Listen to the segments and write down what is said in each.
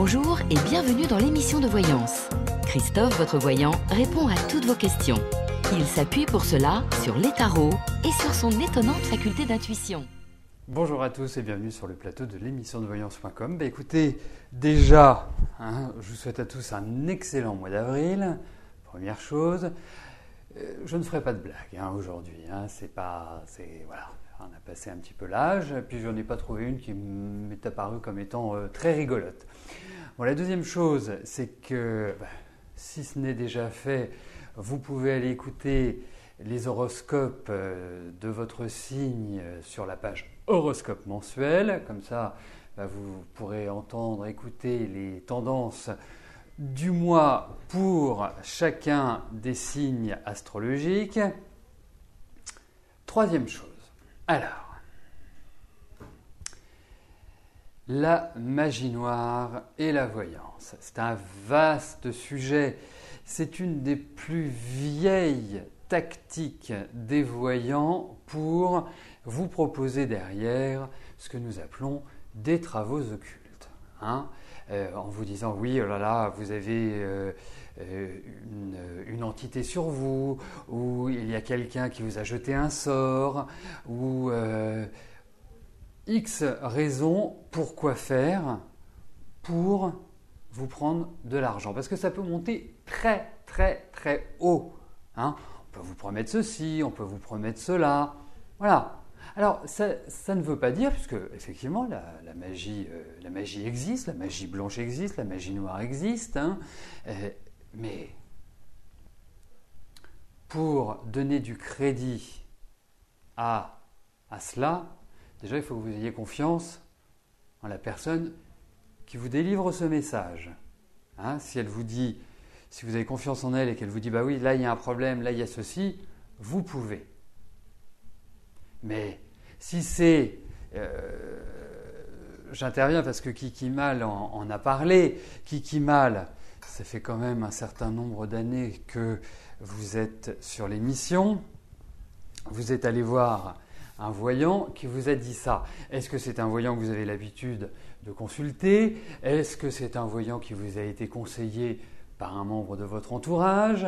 Bonjour et bienvenue dans l'émission de voyance. Christophe, votre voyant, répond à toutes vos questions. Il s'appuie pour cela sur les tarots et sur son étonnante faculté d'intuition. Bonjour à tous et bienvenue sur le plateau de l'émission de voyance.com. Écoutez, déjà, je vous souhaite à tous un excellent mois d'avril. Première chose, je ne ferai pas de blague aujourd'hui. Voilà, on a passé un petit peu l'âge, puis je n'en ai pas trouvé une qui m'est apparue comme étant très rigolote. Bon, la deuxième chose, c'est que si ce n'est déjà fait, vous pouvez aller écouter les horoscopes de votre signe sur la page horoscope mensuel. Comme ça, vous pourrez écouter les tendances du mois pour chacun des signes astrologiques. Troisième chose, alors, la magie noire et la voyance. C'est un vaste sujet. C'est une des plus vieilles tactiques des voyants pour vous proposer derrière ce que nous appelons des travaux occultes. En vous disant, oui, oh là là, vous avez une entité sur vous, ou il y a quelqu'un qui vous a jeté un sort, ou X raisons, pourquoi faire pour vous prendre de l'argent. Parce que ça peut monter très très très haut. On peut vous promettre ceci, on peut vous promettre cela. Voilà. Alors, ça ne veut pas dire, puisque effectivement, la magie existe, la magie blanche existe, la magie noire existe, mais pour donner du crédit à cela, déjà, il faut que vous ayez confiance en la personne qui vous délivre ce message. Si elle vous dit, si vous avez confiance en elle et qu'elle vous dit, bah oui, là il y a un problème, là il y a ceci, vous pouvez. Mais si c'est, j'interviens parce que Kiki Mal en a parlé, Kiki Mal, ça fait quand même un certain nombre d'années que vous êtes sur l'émission, vous êtes allé voir un voyant qui vous a dit ça. Est-ce que c'est un voyant que vous avez l'habitude de consulter? Est-ce que c'est un voyant qui vous a été conseillé par un membre de votre entourage?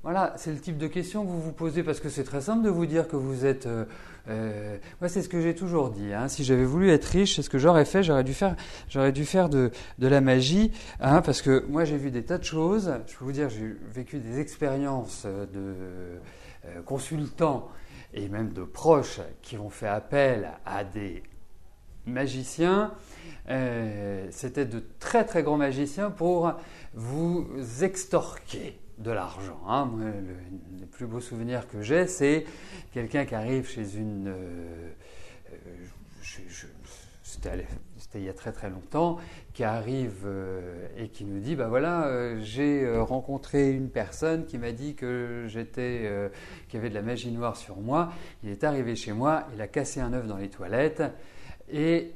Voilà, c'est le type de question que vous vous posez parce que c'est très simple de vous dire que vous êtes... Moi, c'est ce que j'ai toujours dit. Si j'avais voulu être riche, c'est ce que j'aurais fait. J'aurais dû faire de la magie. Parce que moi, j'ai vu des tas de choses. Je peux vous dire, j'ai vécu des expériences de consultants et même de proches qui ont fait appel à des magiciens. C'était de très très grands magiciens pour vous extorquer de l'argent. Moi, le plus beau souvenir que j'ai, c'est quelqu'un qui arrive chez une... c'était il y a très très longtemps, qui arrive et qui nous dit, j'ai rencontré une personne qui m'a dit que qu'il y avait de la magie noire sur moi. Il est arrivé chez moi, il a cassé un œuf dans les toilettes et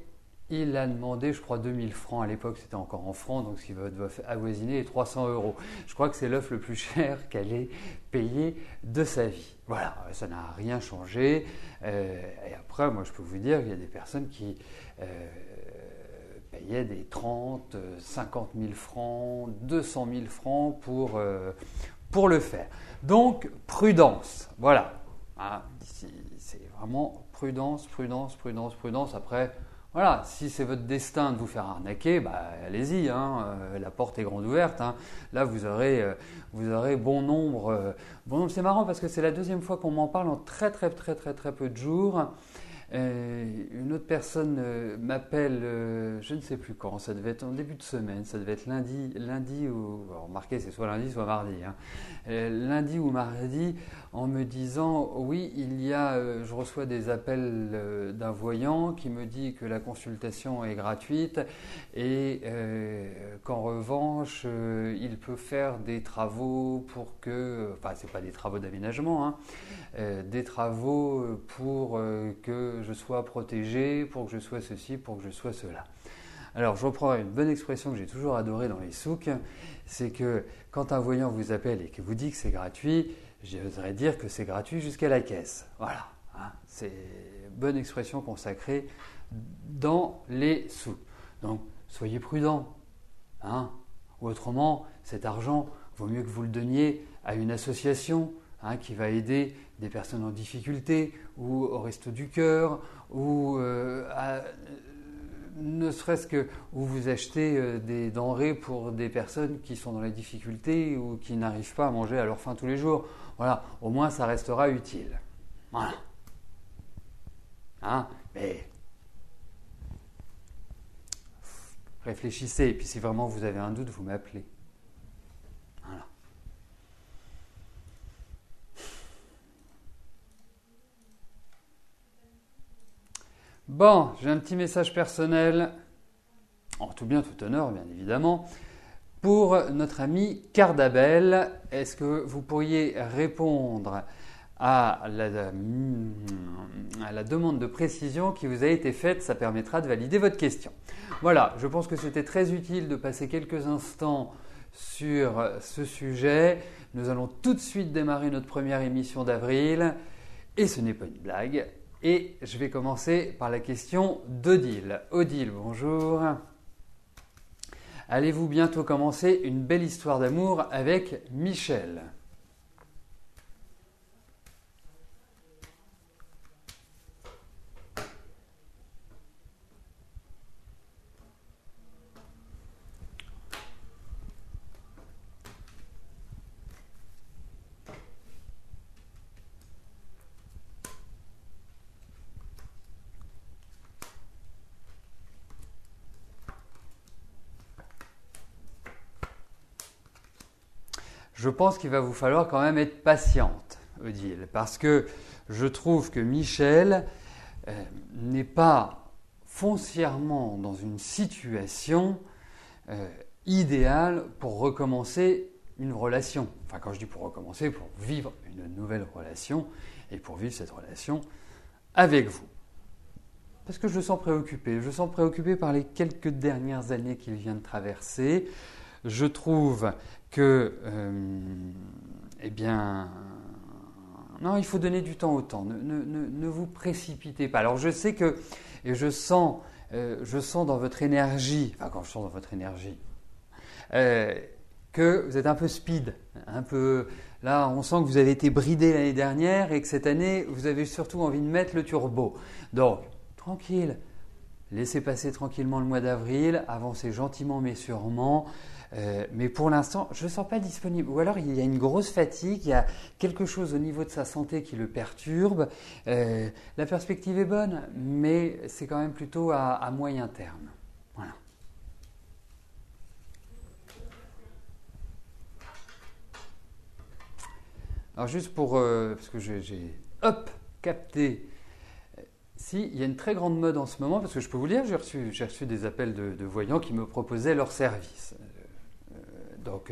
il a demandé, je crois, 2000 francs. À l'époque, c'était encore en francs, donc ce qui doit avoisiner les 300 €. Je crois que c'est l'œuf le plus cher qu'elle ait payé de sa vie. Voilà, ça n'a rien changé. Et après, moi, je peux vous dire qu'il y a des personnes qui payaient des 30, 50 000 francs, 200 000 francs pour le faire. Donc, prudence. Voilà. Ici, c'est vraiment prudence, prudence, prudence, prudence. Après... Voilà, si c'est votre destin de vous faire arnaquer, allez-y, la porte est grande ouverte. Là, vous aurez bon nombre. C'est marrant parce que c'est la deuxième fois qu'on m'en parle en très très très très très peu de jours. Une autre personne m'appelle, je ne sais plus quand, ça devait être en début de semaine, ça devait être lundi ou, alors remarquez, c'est soit lundi soit mardi, lundi ou mardi, en me disant, oui, je reçois des appels d'un voyant qui me dit que la consultation est gratuite et qu'en revanche, il peut faire des travaux pour que, c'est pas des travaux d'aménagement, des travaux pour que je sois protégé, pour que je sois ceci, pour que je sois cela. Alors, je reprends une bonne expression que j'ai toujours adorée dans les souks, c'est que quand un voyant vous appelle et qu'il vous dit que c'est gratuit, j'oserais dire que c'est gratuit jusqu'à la caisse. Voilà, c'est une bonne expression consacrée dans les souks. Donc, soyez prudent. Hein. Ou autrement, cet argent, vaut mieux que vous le donniez à une association qui va aider des personnes en difficulté, ou au Resto du Cœur, ou ne serait-ce que où vous achetez des denrées pour des personnes qui sont dans la difficulté ou qui n'arrivent pas à manger à leur faim tous les jours. Voilà, au moins ça restera utile. Voilà. Mais réfléchissez, et puis si vraiment vous avez un doute, vous m'appelez. Voilà. Bon, j'ai un petit message personnel, en tout bien, tout honneur, bien évidemment, pour notre ami Cardabel. Est-ce que vous pourriez répondre à la demande de précision qui vous a été faite? Ça permettra de valider votre question. Voilà, je pense que c'était très utile de passer quelques instants sur ce sujet. Nous allons tout de suite démarrer notre première émission d'avril, et ce n'est pas une blague. Et je vais commencer par la question d'Odile. Odile, bonjour. Allez-vous bientôt commencer une belle histoire d'amour avec Michel? Je pense qu'il va vous falloir quand même être patiente, Odile, parce que je trouve que Michel n'est pas foncièrement dans une situation idéale pour recommencer une relation. Enfin, quand je dis pour recommencer, pour vivre une nouvelle relation et pour vivre cette relation avec vous. Parce que je le sens préoccupé. Je le sens préoccupé par les quelques dernières années qu'il vient de traverser. Je trouve que, non, il faut donner du temps au temps. Ne vous précipitez pas. Alors, je sais que, et je sens dans votre énergie, enfin, quand je sens dans votre énergie, que vous êtes un peu speed, un peu. Là, on sent que vous avez été bridé l'année dernière et que cette année, vous avez surtout envie de mettre le turbo. Donc, tranquille. Laissez passer tranquillement le mois d'avril, avancez gentiment mais sûrement. Mais pour l'instant, je ne le sens pas disponible. Ou alors, il y a une grosse fatigue, il y a quelque chose au niveau de sa santé qui le perturbe. La perspective est bonne, mais c'est quand même plutôt à moyen terme. Voilà. Alors, juste pour... parce que j'ai capté... Si, il y a une très grande mode en ce moment, parce que je peux vous le dire, j'ai reçu des appels de voyants qui me proposaient leur service. Donc,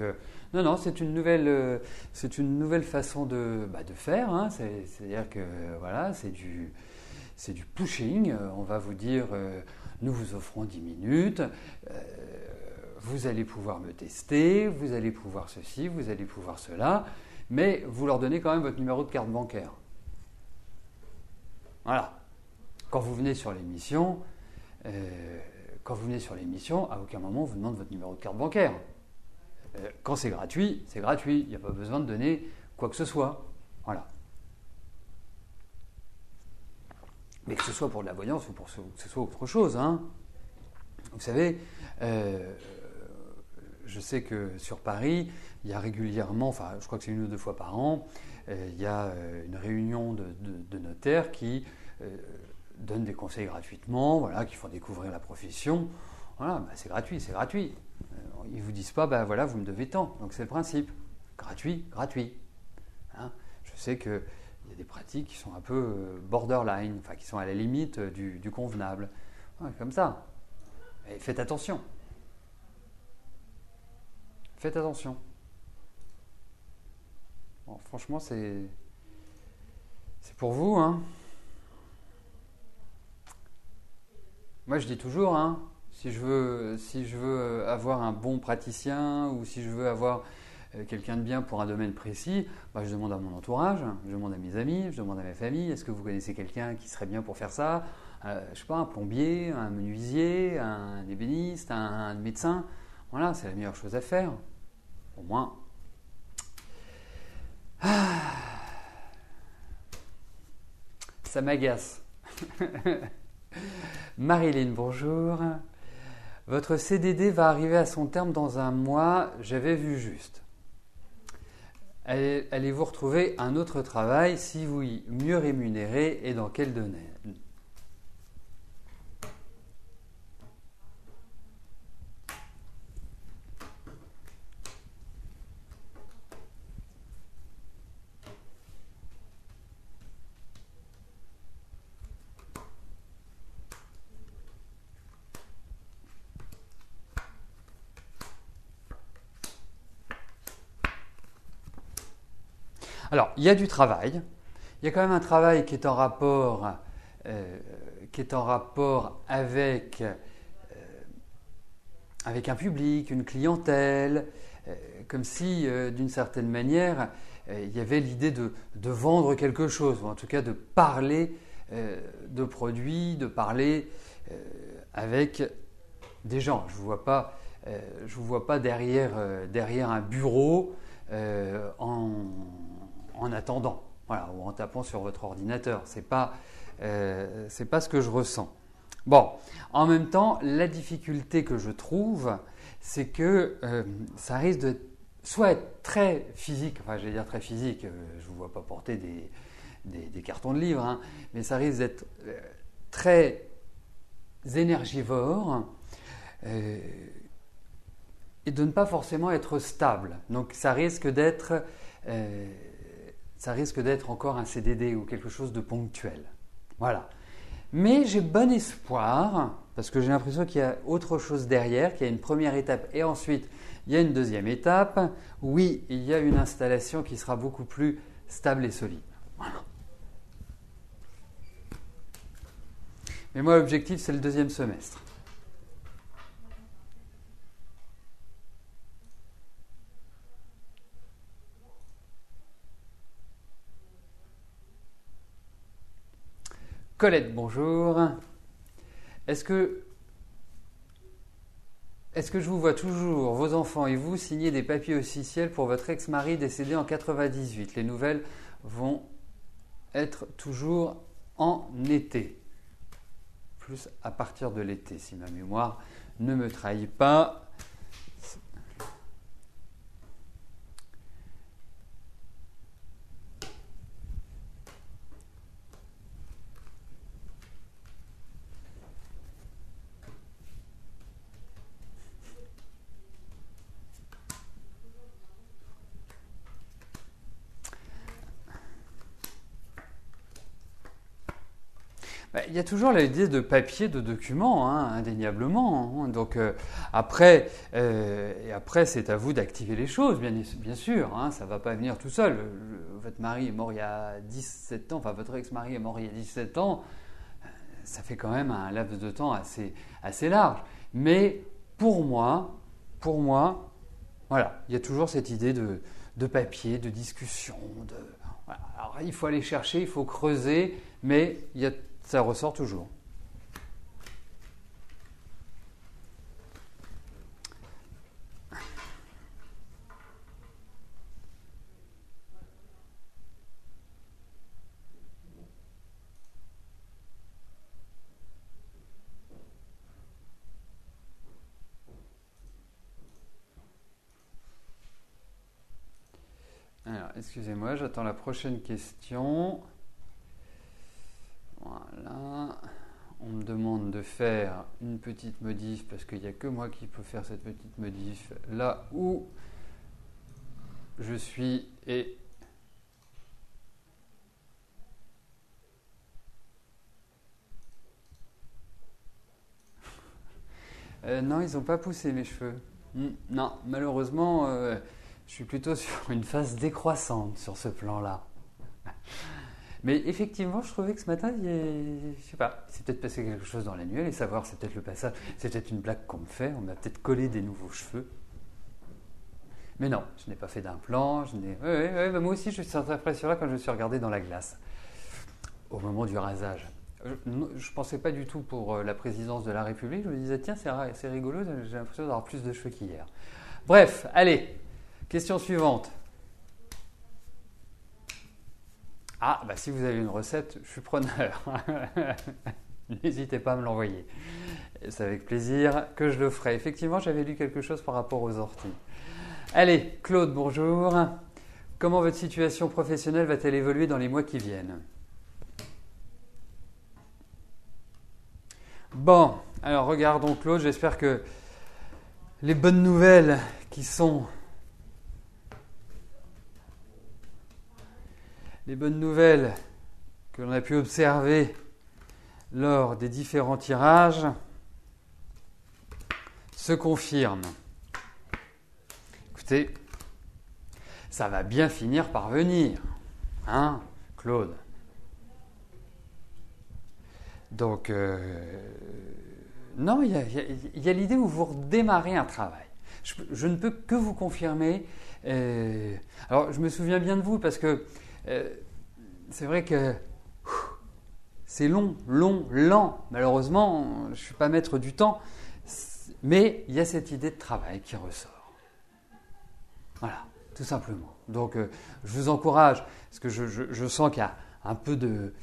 non, c'est une nouvelle façon de faire. Hein. C'est-à-dire que voilà, c'est du pushing. On va vous dire, nous vous offrons 10 minutes, vous allez pouvoir me tester, vous allez pouvoir ceci, vous allez pouvoir cela, mais vous leur donnez quand même votre numéro de carte bancaire. Voilà. Quand vous venez sur l'émission, à aucun moment on vous demande votre numéro de carte bancaire. Quand c'est gratuit, c'est gratuit. Il n'y a pas besoin de donner quoi que ce soit. Voilà. Mais que ce soit pour de la voyance ou que ce soit autre chose. Hein. Vous savez, je sais que sur Paris, il y a régulièrement, enfin je crois que c'est 1 ou 2 fois par an, il y a une réunion de notaires qui donnent des conseils gratuitement, voilà, qui font découvrir la profession. Voilà, c'est gratuit. Ils ne vous disent pas, voilà, vous me devez tant. Donc c'est le principe. Gratuit. Hein. Je sais qu'il y a des pratiques qui sont un peu borderline, enfin qui sont à la limite du convenable. Ouais, comme ça. Et faites attention. Bon, franchement, c'est pour vous, hein. Moi, je dis toujours, hein, si je veux avoir un bon praticien ou si je veux avoir quelqu'un de bien pour un domaine précis, je demande à mon entourage, je demande à mes amis, je demande à ma famille, est-ce que vous connaissez quelqu'un qui serait bien pour faire ça? je sais pas, un plombier, un menuisier, un ébéniste, un médecin. Voilà, c'est la meilleure chose à faire. Au moins. Ça m'agace. Marilyn, bonjour. Votre CDD va arriver à son terme dans un mois, j'avais vu juste. Allez-vous retrouver un autre travail, si oui, mieux rémunéré et dans quel domaine? Alors, il y a du travail. Il y a quand même un travail qui est en rapport, avec un public, une clientèle, comme si, d'une certaine manière, il y avait l'idée de vendre quelque chose, ou en tout cas de parler de produits, de parler avec des gens. Je vous vois pas derrière un bureau en attendant, voilà, ou en tapant sur votre ordinateur. C'est pas ce que je ressens. Bon, en même temps, la difficulté que je trouve, c'est que ça risque de soit être très physique, enfin j'allais dire très physique, je ne vous vois pas porter des cartons de livres, hein, mais ça risque d'être très énergivore et de ne pas forcément être stable. Donc ça risque d'être encore un CDD ou quelque chose de ponctuel. Voilà. Mais j'ai bon espoir, parce que j'ai l'impression qu'il y a autre chose derrière, qu'il y a une première étape et ensuite il y a une deuxième étape. Oui, il y a une installation qui sera beaucoup plus stable et solide. Voilà. Mais moi, l'objectif, c'est le deuxième semestre. Colette, bonjour. Est-ce que je vous vois toujours, vos enfants et vous, signer des papiers officiels pour votre ex-mari décédé en 98? Les nouvelles vont être toujours en été. Plus à partir de l'été, si ma mémoire ne me trahit pas. Il y a toujours l'idée de papier, de document, hein, indéniablement. Hein. Donc après, c'est à vous d'activer les choses, bien sûr. Hein, ça ne va pas venir tout seul. Votre mari est mort il y a 17 ans, enfin votre ex-mari est mort il y a 17 ans. Ça fait quand même un laps de temps assez large. Mais pour moi, voilà, il y a toujours cette idée de papier, de discussion. Voilà. Alors il faut aller chercher, il faut creuser, mais ça ressort toujours. Alors, excusez-moi, j'attends la prochaine question. Voilà. On me demande de faire une petite modif parce qu'il n'y a que moi qui peux faire cette petite modif là où je suis et non, ils n'ont pas poussé mes cheveux. Non, malheureusement, je suis plutôt sur une phase décroissante sur ce plan-là. Mais effectivement, je trouvais que ce matin, je sais pas, c'est peut-être passé quelque chose dans la nuit, allez savoir, c'est peut-être le passage, c'est peut-être une blague qu'on me fait, on m'a peut-être collé des nouveaux cheveux. Mais non, je n'ai pas fait d'implant, moi aussi je suis sur cette impression-là quand je me suis regardé dans la glace, au moment du rasage. Je ne pensais pas du tout pour la présidence de la République. Je me disais, tiens, c'est rigolo, j'ai l'impression d'avoir plus de cheveux qu'hier. Bref, allez, question suivante. Ah, bah si vous avez une recette, je suis preneur. N'hésitez pas à me l'envoyer. C'est avec plaisir que je le ferai. Effectivement, j'avais lu quelque chose par rapport aux orties. Allez, Claude, bonjour. Comment votre situation professionnelle va-t-elle évoluer dans les mois qui viennent? Bon, alors regardons Claude, j'espère que les bonnes nouvelles qui sont les bonnes nouvelles que l'on a pu observer lors des différents tirages se confirment. Écoutez, ça va bien finir par venir, hein, Claude? Donc, non, il y a l'idée où vous redémarrez un travail. Je ne peux que vous confirmer. Alors, je me souviens bien de vous parce que c'est vrai que c'est long, lent. Malheureusement, je ne suis pas maître du temps. Mais il y a cette idée de travail qui ressort. Voilà, tout simplement. Donc, je vous encourage, parce que je sens qu'il y a un peu de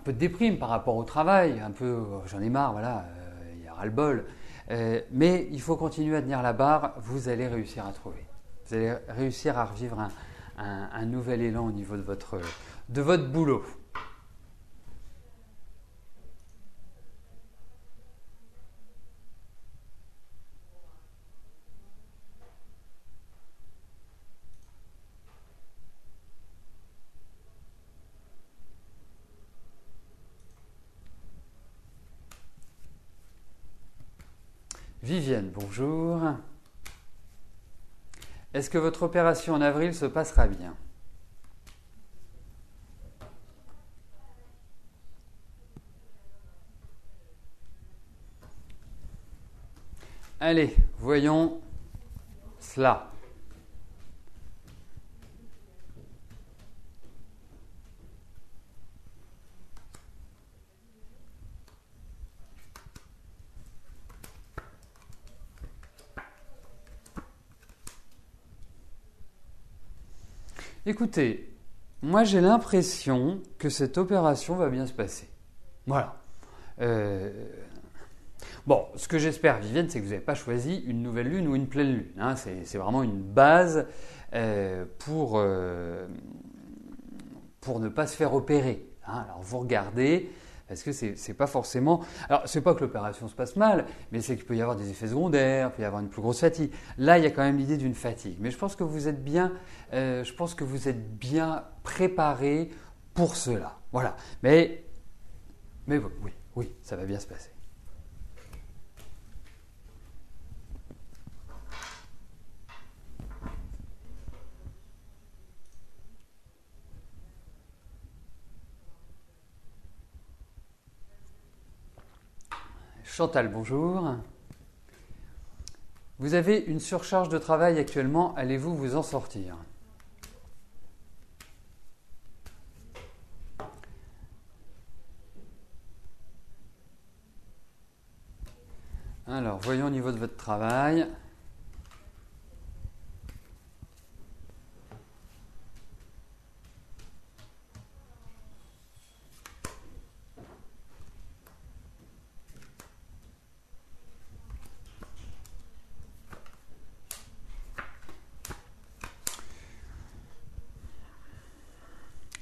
déprime par rapport au travail, un peu, j'en ai marre, voilà, il y a ras-le-bol. Mais il faut continuer à tenir la barre, vous allez réussir à trouver. Vous allez réussir à revivre un nouvel élan au niveau de votre boulot. Viviane, bonjour. Est-ce que votre opération en avril se passera bien? Allez, voyons cela. Écoutez, moi j'ai l'impression que cette opération va bien se passer. Voilà. Bon, ce que j'espère, Viviane, c'est que vous n'avez pas choisi une nouvelle lune ou une pleine lune. Hein. C'est vraiment une base pour ne pas se faire opérer. Hein. Alors vous regardez, parce que c'est pas forcément... Alors c'est pas que l'opération se passe mal, mais c'est qu'il peut y avoir des effets secondaires, il peut y avoir une plus grosse fatigue. Là, il y a quand même l'idée d'une fatigue. Mais je pense que vous êtes bien, préparé pour cela. Voilà. Mais oui, ça va bien se passer. Chantal, bonjour. Vous avez une surcharge de travail actuellement, allez-vous vous en sortir? Alors, voyons au niveau de votre travail.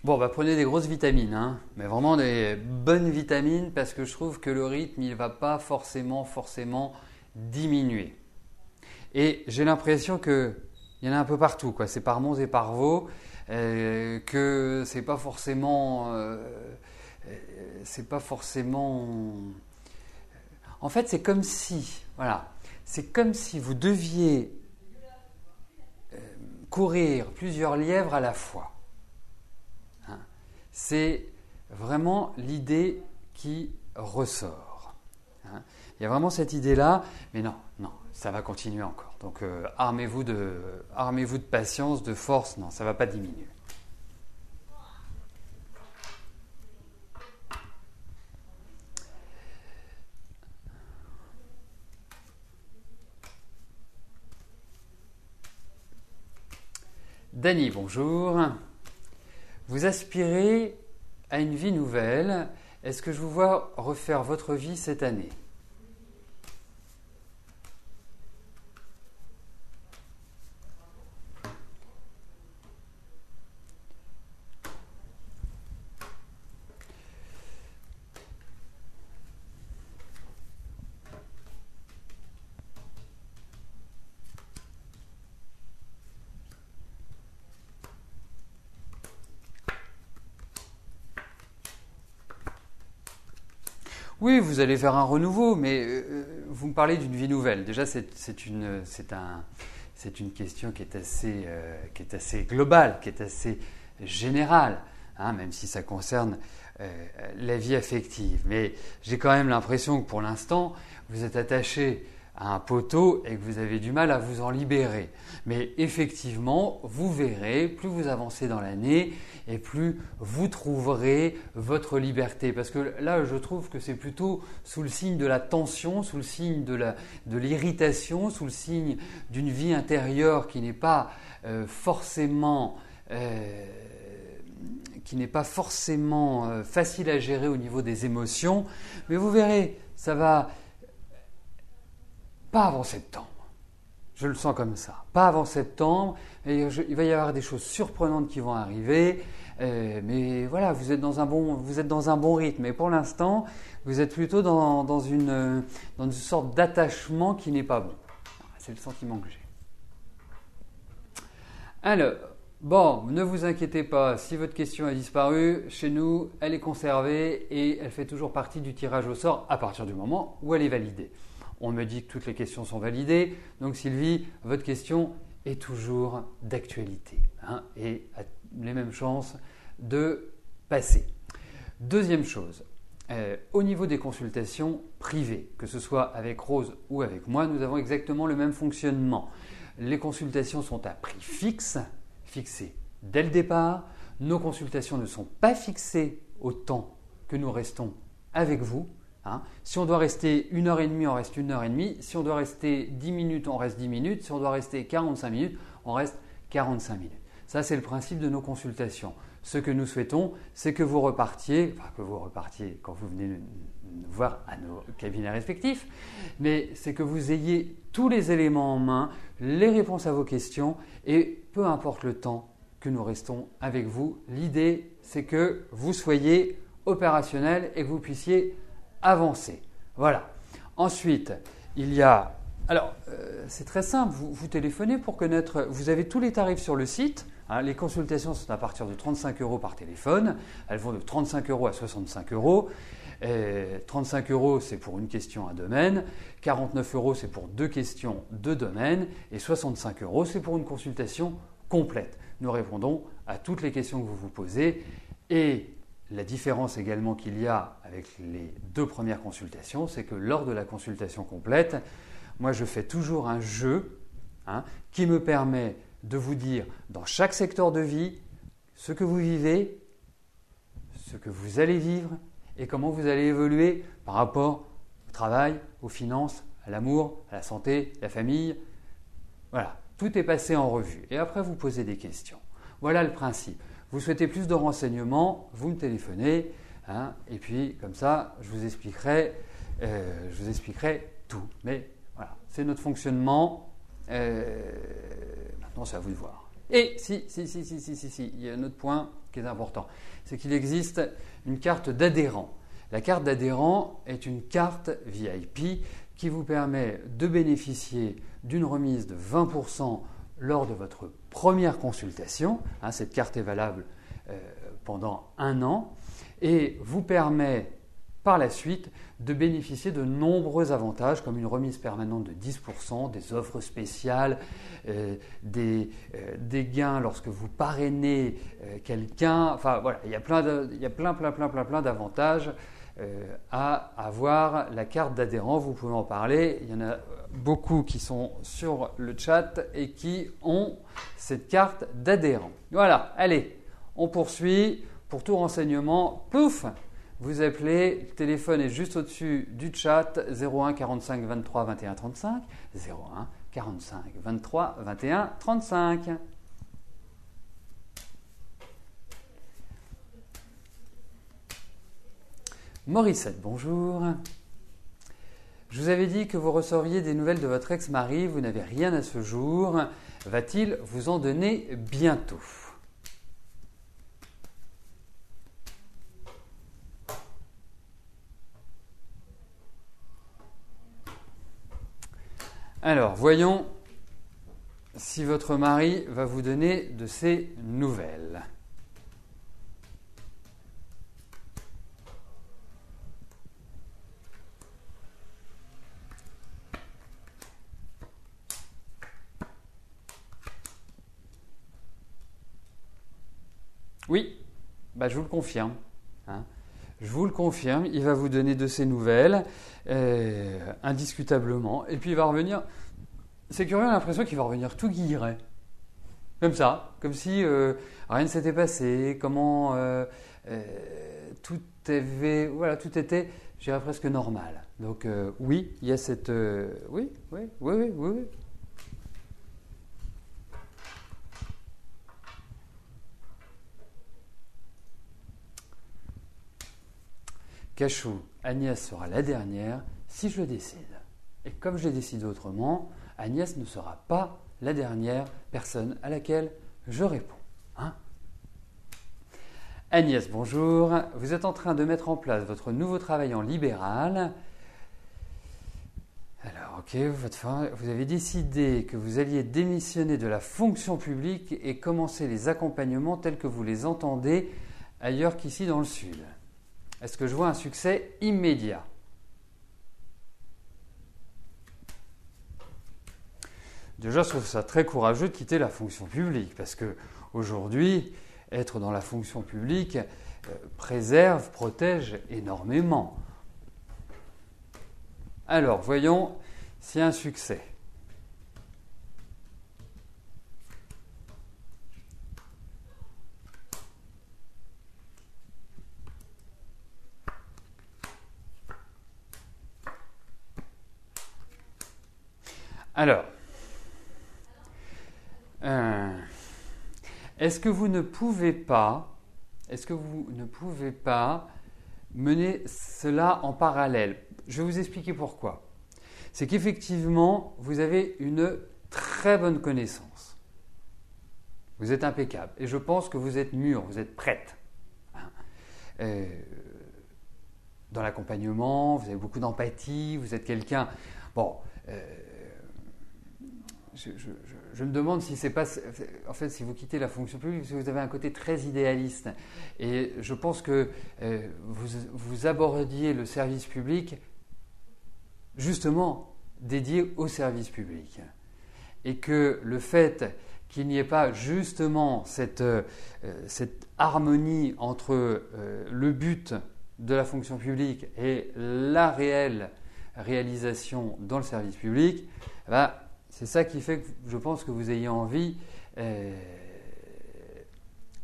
Bon, bah prenez des grosses vitamines, hein, mais vraiment des bonnes vitamines parce que je trouve que le rythme, il ne va pas forcément diminuer. Et j'ai l'impression qu'il y en a un peu partout, quoi. C'est par Mons et par Vaux, que c'est pas forcément... En fait, c'est comme si vous deviez courir plusieurs lièvres à la fois. C'est vraiment l'idée qui ressort. Il y a vraiment cette idée-là, mais non, ça va continuer encore. Donc armez-vous de patience, de force, non, ça ne va pas diminuer. Dany, bonjour. Vous aspirez à une vie nouvelle. Est-ce que je vous vois refaire votre vie cette année? Oui, vous allez faire un renouveau, mais vous me parlez d'une vie nouvelle. Déjà, c'est une question qui est assez globale, qui est assez générale, hein, même si ça concerne la vie affective. Mais j'ai quand même l'impression que pour l'instant, vous êtes attaché à un poteau et que vous avez du mal à vous en libérer. Mais effectivement, vous verrez, plus vous avancez dans l'année et plus vous trouverez votre liberté. Parce que là, je trouve que c'est plutôt sous le signe de la tension, sous le signe de l'irritation, sous le signe d'une vie intérieure qui n'est pas forcément facile à gérer au niveau des émotions. Mais vous verrez, ça va pas avant septembre. Je le sens comme ça. Pas avant septembre. Il va y avoir des choses surprenantes qui vont arriver. Mais voilà, vous êtes dans un bon rythme. Mais pour l'instant, vous êtes plutôt dans une sorte d'attachement qui n'est pas bon. C'est le sentiment que j'ai. Alors, bon, ne vous inquiétez pas. Si votre question a disparu, chez nous, elle est conservée et elle fait toujours partie du tirage au sort à partir du moment où elle est validée. On me dit que toutes les questions sont validées. Donc Sylvie, votre question est toujours d'actualité, hein, et a les mêmes chances de passer. Deuxième chose, au niveau des consultations privées, que ce soit avec Rose ou avec moi, nous avons exactement le même fonctionnement. Les consultations sont à prix fixe, fixé dès le départ. Nos consultations ne sont pas fixées au temps que nous restons avec vous. Hein. Si on doit rester 1h30, on reste 1h30. Si on doit rester 10 minutes, on reste 10 minutes. Si on doit rester 45 minutes, on reste 45 minutes. Ça, c'est le principe de nos consultations. Ce que nous souhaitons, c'est que vous repartiez quand vous venez nous voir à nos cabinets respectifs, mais c'est que vous ayez tous les éléments en main, les réponses à vos questions, et peu importe le temps que nous restons avec vous, l'idée, c'est que vous soyez opérationnel et que vous puissiez avancer. Voilà. Ensuite, il y a... Alors, c'est très simple. Vous téléphonez pour connaître... Vous avez tous les tarifs sur le site. Hein, les consultations sont à partir de 35 € par téléphone. Elles vont de 35 € à 65 €. 35 €, c'est pour une question, un domaine. 49 €, c'est pour 2 questions, 2 domaines. Et 65 €, c'est pour une consultation complète. Nous répondons à toutes les questions que vous vous posez. Et la différence également qu'il y a avec les 2 premières consultations, c'est que lors de la consultation complète, moi je fais toujours un jeu, hein, qui me permet de vous dire dans chaque secteur de vie ce que vous vivez, ce que vous allez vivre et comment vous allez évoluer par rapport au travail, aux finances, à l'amour, à la santé, à la famille. Voilà, tout est passé en revue. Et après, vous posez des questions. Voilà le principe. Vous souhaitez plus de renseignements, vous me téléphonez, hein, et puis comme ça, je vous expliquerai tout. Mais voilà, c'est notre fonctionnement. Maintenant, c'est à vous de voir. Et si, il y a un autre point qui est important, c'est qu'il existe une carte d'adhérent. La carte d'adhérent est une carte VIP qui vous permet de bénéficier d'une remise de 20% lors de votre première consultation. Hein, cette carte est valable pendant 1 an et vous permet par la suite de bénéficier de nombreux avantages comme une remise permanente de 10%, des offres spéciales, des gains lorsque vous parrainez quelqu'un. Enfin voilà, il y a plein d'avantages à avoir la carte d'adhérent. Vous pouvez en parler. Il y en a beaucoup qui sont sur le chat et qui ont cette carte d'adhérent. Voilà, allez, on poursuit. Pour tout renseignement, pouf, vous appelez, le téléphone est juste au-dessus du chat, 01 45 23 21 35, 01 45 23 21 35. Morissette, bonjour. Je vous avais dit que vous recevriez des nouvelles de votre ex-mari, vous n'avez rien à ce jour. Va-t-il vous en donner bientôt? Alors, voyons si votre mari va vous donner de ses nouvelles. Oui, je vous le confirme. Hein. Je vous le confirme, il va vous donner de ses nouvelles, indiscutablement. Et puis il va revenir, c'est curieux, on a l'impression qu'il va revenir tout guilleret. Comme ça, comme si rien ne s'était passé, tout était, je dirais presque normal. Donc oui, il y a cette... oui. Cachou, Agnès sera la dernière si je le décide. Et comme je l'ai décidé autrement, Agnès ne sera pas la dernière personne à laquelle je réponds. Hein? Agnès, bonjour. Vous êtes en train de mettre en place votre nouveau travail en libéral. Alors, ok, vous avez décidé que vous alliez démissionner de la fonction publique et commencer les accompagnements tels que vous les entendez ailleurs qu'ici dans le Sud. Est-ce que je vois un succès immédiat? Déjà, je trouve ça très courageux de quitter la fonction publique parce que aujourd'hui, être dans la fonction publique préserve, protège énormément. Alors, voyons s'il y a un succès. Alors, est-ce que vous ne pouvez pas mener cela en parallèle? Je vais vous expliquer pourquoi. C'est qu'effectivement, vous avez une très bonne connaissance. Vous êtes impeccable. Et je pense que vous êtes mûr, vous êtes prête. Dans l'accompagnement, vous avez beaucoup d'empathie, vous êtes quelqu'un... Bon... Je me demande si c'est pas, en fait, si vous quittez la fonction publique, parce que vous avez un côté très idéaliste. Et je pense que vous abordiez le service public justement dédié au service public. Et que le fait qu'il n'y ait pas justement cette harmonie entre le but de la fonction publique et la réelle réalisation dans le service public, c'est ça qui fait que je pense que vous ayez envie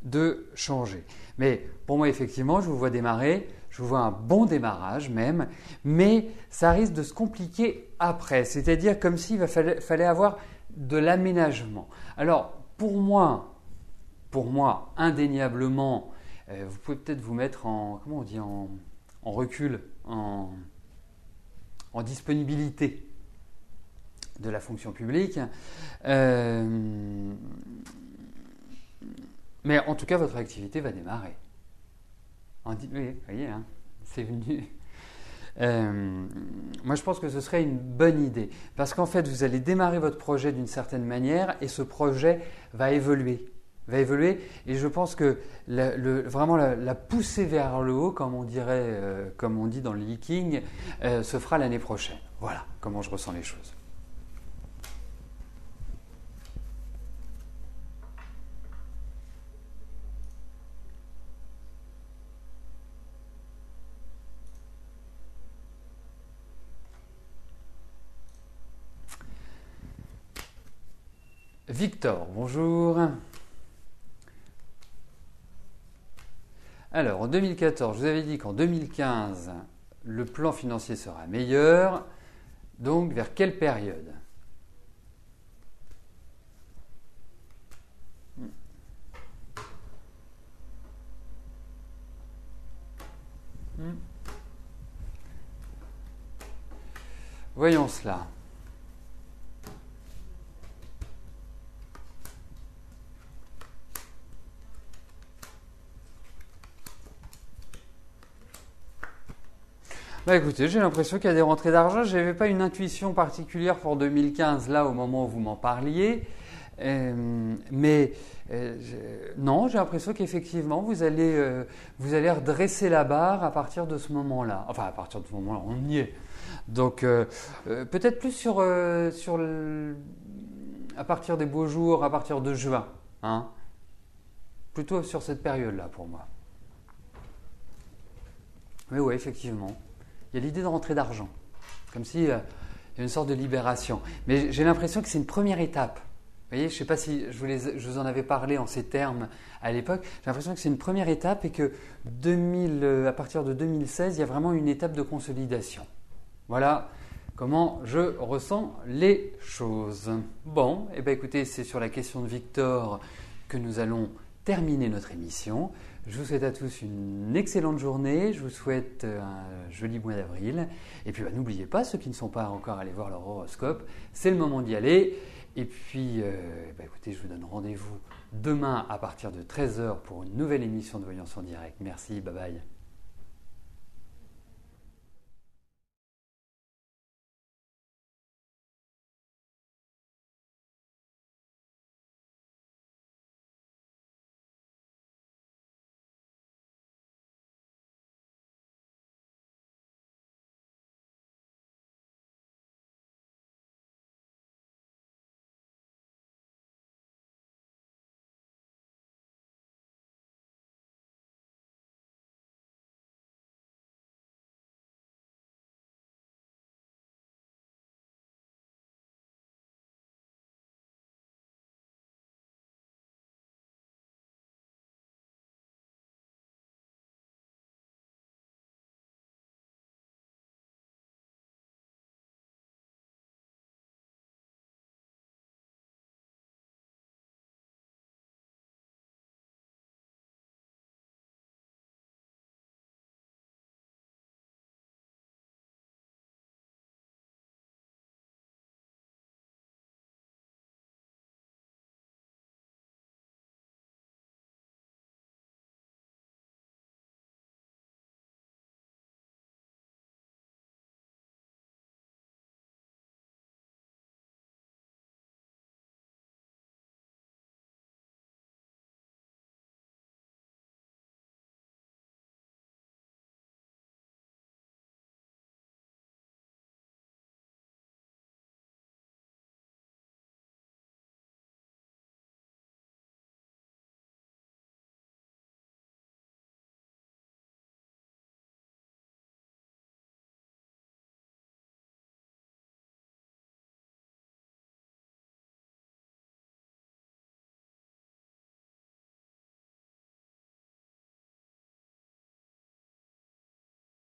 de changer. Mais pour moi, effectivement, je vous vois démarrer, je vous vois un bon démarrage même, mais ça risque de se compliquer après. C'est-à-dire comme s'il fallait avoir de l'aménagement. Alors, pour moi, indéniablement, vous pouvez peut-être vous mettre en recul, en disponibilité de la fonction publique. Mais en tout cas, votre activité va démarrer. Oui, vous voyez, hein, c'est venu. Moi, je pense que ce serait une bonne idée. Parce qu'en fait, vous allez démarrer votre projet d'une certaine manière et ce projet va évoluer. Et je pense que vraiment la poussée vers le haut, comme on dit dans le leaking, se fera l'année prochaine. Voilà comment je ressens les choses. Victor, bonjour. Alors, en 2014, je vous avais dit qu'en 2015, le plan financier sera meilleur. Donc, vers quelle période? Voyons cela. Bah écoutez, j'ai l'impression qu'il y a des rentrées d'argent. Je n'avais pas une intuition particulière pour 2015 là au moment où vous m'en parliez. Non, j'ai l'impression qu'effectivement vous allez redresser la barre à partir de ce moment-là. Enfin, à partir de ce moment-là, on y est. Donc peut-être plus à partir des beaux jours, à partir de juin. Hein. Plutôt sur cette période-là pour moi. Mais oui, effectivement. Il y a l'idée de rentrer d'argent. Comme si il y a une sorte de libération. Mais j'ai l'impression que c'est une première étape. Vous voyez, je ne sais pas si je vous en avais parlé en ces termes à l'époque. J'ai l'impression que c'est une première étape et que à partir de 2016, il y a vraiment une étape de consolidation. Voilà comment je ressens les choses. Bon, et bien écoutez, c'est sur la question de Victor que nous allons terminer notre émission. Je vous souhaite à tous une excellente journée. Je vous souhaite un joli mois d'avril. Et puis n'oubliez pas, ceux qui ne sont pas encore allés voir leur horoscope, c'est le moment d'y aller. Et puis, écoutez, je vous donne rendez-vous demain à partir de 13h pour une nouvelle émission de Voyance en direct. Merci, bye bye.